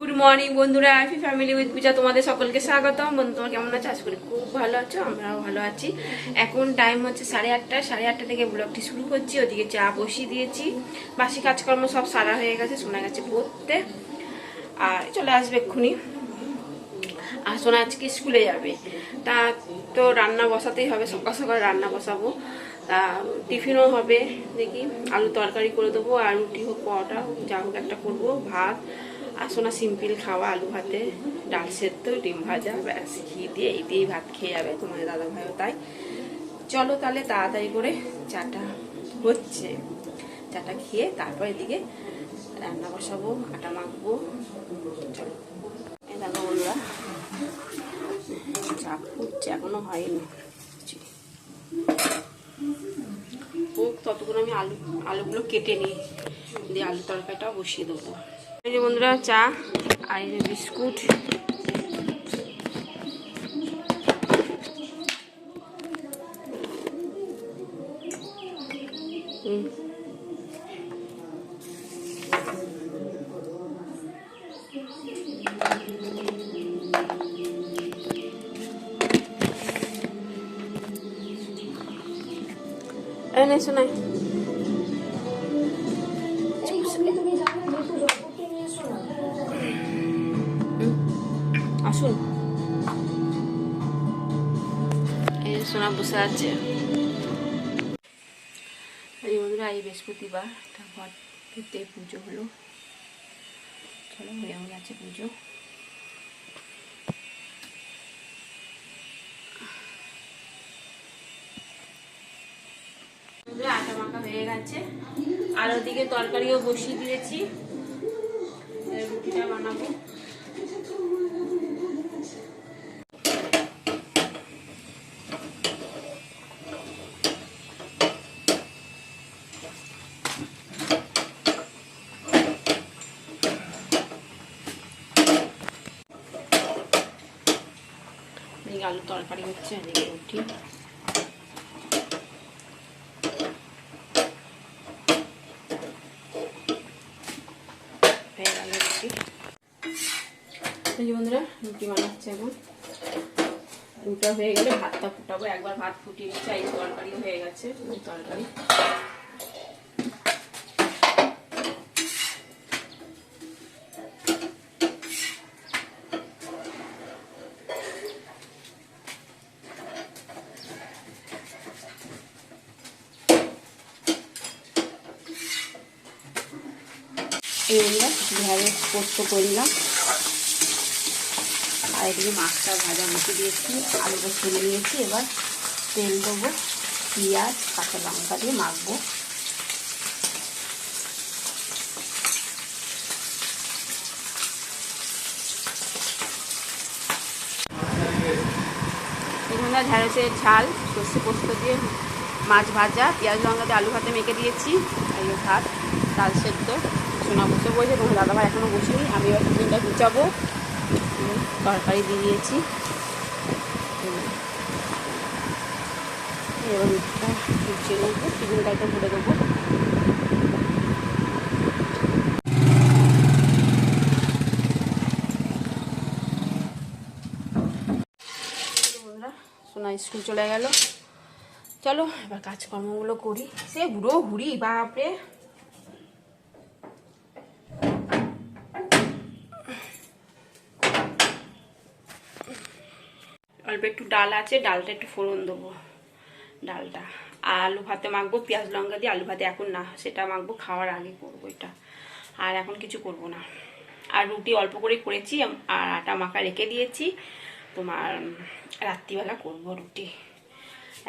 Good morning বন্ধুরা, happy family with পূজা তোমাদের সকলকে স্বাগতম। বন্ধু তোমার কেমন আছো? আশা করি খুব ভালো আছো, আমরাও ভালো আছি। এখন টাইম হচ্ছে 8:30। 8:30 থেকে ব্লগটি শুরু করছি। ওদিকে চা বসিয়ে দিয়েছি, বাসি কাজকর্ম সব সারা হয়ে গেছে, শোনা গেছে পড়তে আর চলে আসবে এক্ষুনি। আর শোনা আজকে স্কুলে যাবে, তা তো রান্না বসাতেই হবে, সকাল সকাল রান্না বসাবো। তা টিফিনও হবে, দেখি আলু তরকারি করে দেবো, আর রুটি হোক পরোটা হোক যা হোক একটা করবো। ভাত আর শোনা সিম্পল খাওয়া, আলু ভাতে ডাল সেদ্ধ ডিম ভাজা, ব্যাস ঘি দিয়ে এই দিয়েই ভাত খেয়ে যাবে তোমাদের দাদা ভাইও তাই। চলো তাহলে তাড়াতাড়ি করে চাটা হচ্ছে, চাটা খেয়ে তারপর এদিকে রান্না বসাবো, আটা মাখবো। চলো এই দেখো বন্ধুরা, চা ফুটছে, এখনো হয়নি হোক, ততক্ষণ আমি আলুগুলো কেটে নিই, দিয়ে আলু তরকারিটাও বসিয়ে দেবো। এই যে বন্ধুরা চা আর এই যে বিস্কুট। এনে শোনাই আসুন, এই সোনা বসে আছে। এই বন্ধুরা, এই বৃহস্পতিবার ঘর থেকে পুজো হলো, চলো হয়ে গেছে পুজো। আটা মাখা হয়ে গেছে, আর ওদিকে তরকারিও বসিয়ে দিয়েছি, রুটিটা বানাবো। এদিকে আলু তরকারি হচ্ছে, এদিকে রুটি। বন্ধুরা রুটি বানাচ্ছে, এখন রুটা হয়ে গেলে ভাতটা ফুটাবো। একবার ভাত ফুটিয়ে নিচ্ছে, এই তরকারিও হয়ে গেছে। তরকারি এই ঢেঁড়স পোস্ত করলাম, আর এদিকে মাছটা ভাজা মুখে দিয়েছি, আলুটা ছেড়ে নিয়েছি। এবার তেল দেবো, পেঁয়াজ কাঁচা লঙ্কা দিয়ে মাখবো। এখানে ঢেঁড়সের ঝাল সর্ষে পোস্ত দিয়ে মাছ ভাজা, পেঁয়াজ লঙ্কা দিয়ে আলু ভাতে মেখে দিয়েছি। এই ভাত ডাল সেদ্ধ, সোনা বসে বলছে, তোমার দাদাভাই এখনও বসিনি, আমি এবার টিফিনটা গুছাবো। তরকারি দিয়ে দিয়েছি, এবার রুটিটা গুছিয়ে নেবো, টিফিনটা একটু ভরে দেবো। সোনা স্কুল চলে গেল, চলো এবার কাজকর্মগুলো করি। সে বুড়ো হুড়ি বাপরে। অল্প একটু ডাল আছে, ডালটা একটু ফোড়ন দেবো, ডালটা। আর আলু ভাতে মাখবো পেঁয়াজ লঙ্কা দিয়ে, আলু ভাতে এখন না, সেটা মাখবো খাওয়ার আগে করবো এটা, আর এখন কিছু করব না। আর রুটি অল্প করে করেছি, আর আটা মাখা রেখে দিয়েছি, তোমার রাত্রিবেলা করবো রুটি।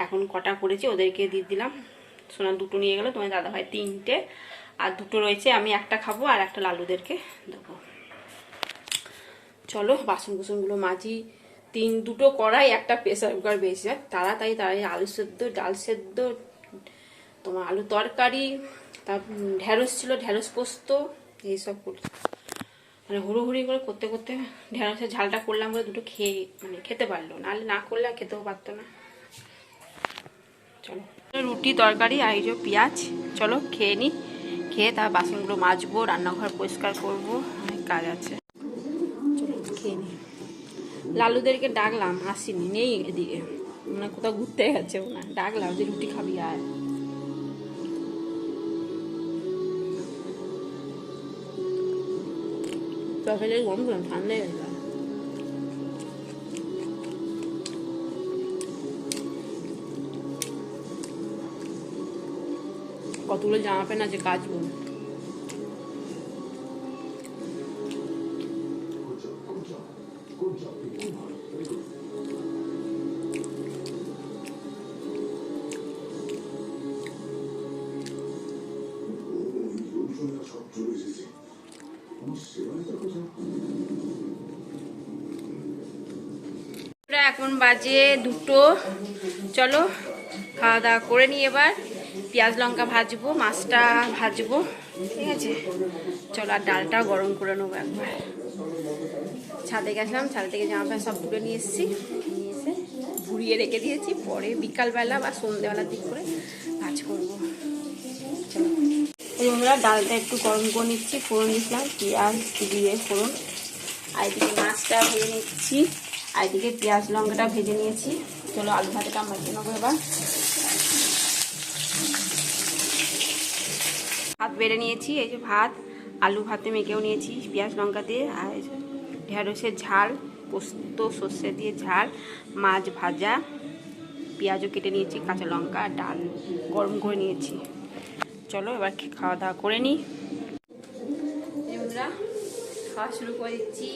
এখন কটা করেছি ওদেরকে দিয়ে দিলাম। সোনা দুটো নিয়ে গেল, তোমার দাদাভাই 3টে, আর 2টো রয়েছে, আমি একটা খাবো আর একটা লালুদেরকে দেবো। চলো বাসন কুসনগুলো মাজি। 2টো কড়াই, একটা প্রেসার কুকার বেশি, তাড়াতাড়ি আলু সেদ্ধ ডাল সেদ্ধ, তোমার আলু তরকারি, তারপর ঢেঁড়স ছিল, ঢেঁড়স পোস্ত, এইসব করছি। মানে হুড়োহুড়ি করে করতে করতে ঢেঁড়সের ঝালটা করলাম বলে দুটো খেতে পারলো, নাহলে না করলে খেতেও পারতো না। চলো রুটি তরকারি আর এই যে পেঁয়াজ, চলো খেয়ে নিই, খেয়ে তার বাসনগুলো মাজবো, রান্নাঘর পরিষ্কার করবো, অনেক কাজ আছে। খেয়ে নি। লালুদেরকে ডাকলাম, আসিনি, নেই এদিকে, মানে কোথাও ঘুরতে গেছে না। ডাকলাম যে রুটি খাবি আয়। তরকারি গরম করলাম, ঠান্ডা হয়ে গেল। কতগুলো জামা প্যান্ট আছে কাচবো। এখন বাজে 2টো। চলো খাওয়া দাওয়া করে নিই। এবার পেঁয়াজ লঙ্কা ভাজবো, মাছটা ভাজবো, ঠিক আছে। চলো আর ডালটা গরম করে নেবো একবার। ছাদে গেছিলাম, ছাদ থেকে জামা প্যান্ট সব তুলে নিয়ে এসেছি, নিয়ে এসে ঘুরিয়ে রেখে দিয়েছি। পরে বিকালবেলা বা সন্ধ্যেবেলার দিক করে ভাজ করবো। চলো আমরা ডালটা একটু গরম করে নিচ্ছি, ফোড়ন দিচ্ছিলাম, পেঁয়াজ দিয়ে ফোড়ন। আর এদিকে মাছটা ভেজে নিচ্ছি, আর এদিকে পেঁয়াজ লঙ্কাটা ভেজে নিয়েছি। চলো আলু ভাজাটা মাখিয়ে নেবো এবার। ভাত বেড়ে নিয়েছি, এই যে ভাত, আলু ভাতে মেখেও নিয়েছি পেঁয়াজ লঙ্কা দিয়ে। আর ঢেঁড়সের ঝাল, পোস্ত সর্ষে দিয়ে ঝাল, মাছ ভাজা, পেঁয়াজও কেটে নিয়েছি, কাঁচা লঙ্কা, ডাল গরম করে নিয়েছি। চলো এবার খাওয়া দাওয়া করে নিই। বন্ধুরা খাওয়া শুরু করে দিচ্ছি।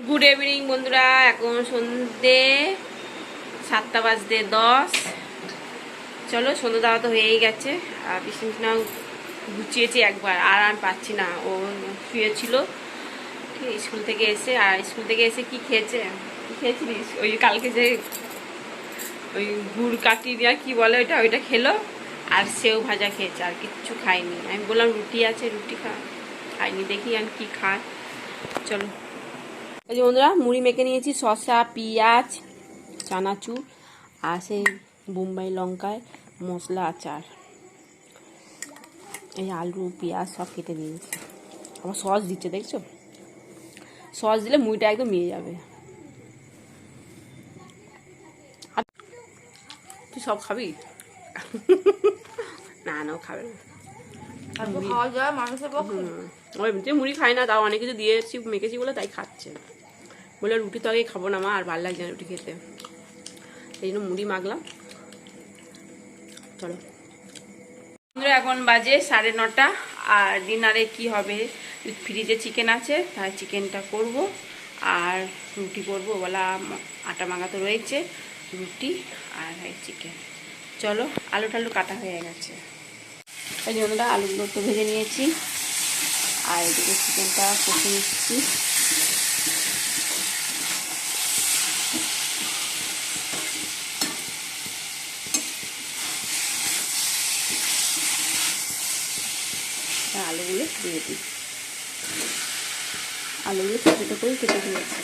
গুড ইভিনিং বন্ধুরা, এখন সন্ধ্যে 7:10। চলো সন্ধ্যে দেওয়া তো হয়েই গেছে। আর বিছানা গুছিয়েছি একবার, আর পাচ্ছি না। ও শুয়েছিল স্কুল থেকে এসে। আর স্কুল থেকে এসে কি খেয়েছে, কি খেয়েছিলিস? ওই কালকে যে ওই গুড় কাটি দেওয়া কি বলে ওইটা খেলো। আর সেও ভাজা খেয়েছে, আর কিচ্ছু খায়নি। আমি বললাম রুটি আছে, রুটি খায়নি। দেখি আমি কি খায়। চলো এই যে বন্ধুরা মুড়ি মেখে নিয়েছি, শসা, পেঁয়াজ, চানাচুর, আর সেই বোম্বাই লঙ্কায় মশলা, আচার, এই আলু পেঁয়াজ সব কেটে দিয়েছি। আবার সস দিচ্ছে, দেখছো? সস দিলে মুড়িটা একদম মিয়ে যাবে। তুই সব খাবি? না ও খাবে না। খাওয়া যায় মানুষের পক্ষে। ওই মুড়ি খায় না, তাও অনেক কিছু দিয়েছি মেখেছি বলে তাই খাচ্ছে। বলে রুটি তো আগে খাবো না মা, আর ভালো লাগছে না রুটি খেতে, এই জন্য মুড়ি মাখলাম। চলো এখন বাজে 9:30। আর ডিনারে কি হবে, ফ্রিজে চিকেন আছে, তাই চিকেনটা করব। আর রুটি করবো, বলা আটা মাখা তো রয়েছে, রুটি আর চিকেন। চলো আলু টালু কাটা হয়ে গেছে, এই জন্য আলুগুলো তো ভেজে নিয়েছি। আর এদিকে চিকেনটা কষে নিচ্ছি। আলুগুলো দিয়ে দিই, আলুগুলো ছোটো ছোটো করে কেটে দিয়েছি।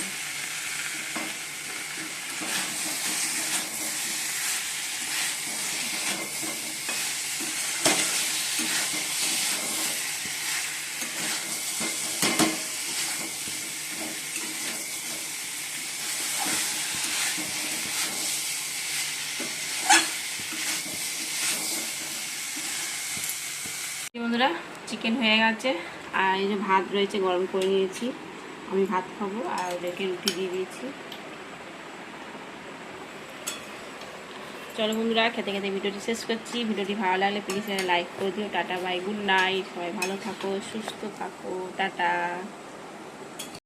বন্ধুরা চিকেন হয়ে গেছে, আর এই যে ভাত রয়েছে গরম করে নিয়েছি, আমি ভাত খাবো আর ওদেরকে রুটি দিয়ে দিয়েছি। চলো বন্ধুরা, খেতে খেতে ভিডিওটি শেষ করছি। ভিডিওটি ভালো লাগলে প্লিজ লাইক করে দিও। টাটা বাই, গুড নাইট, সবাই ভালো থাকো, সুস্থ থাকো, টাটা।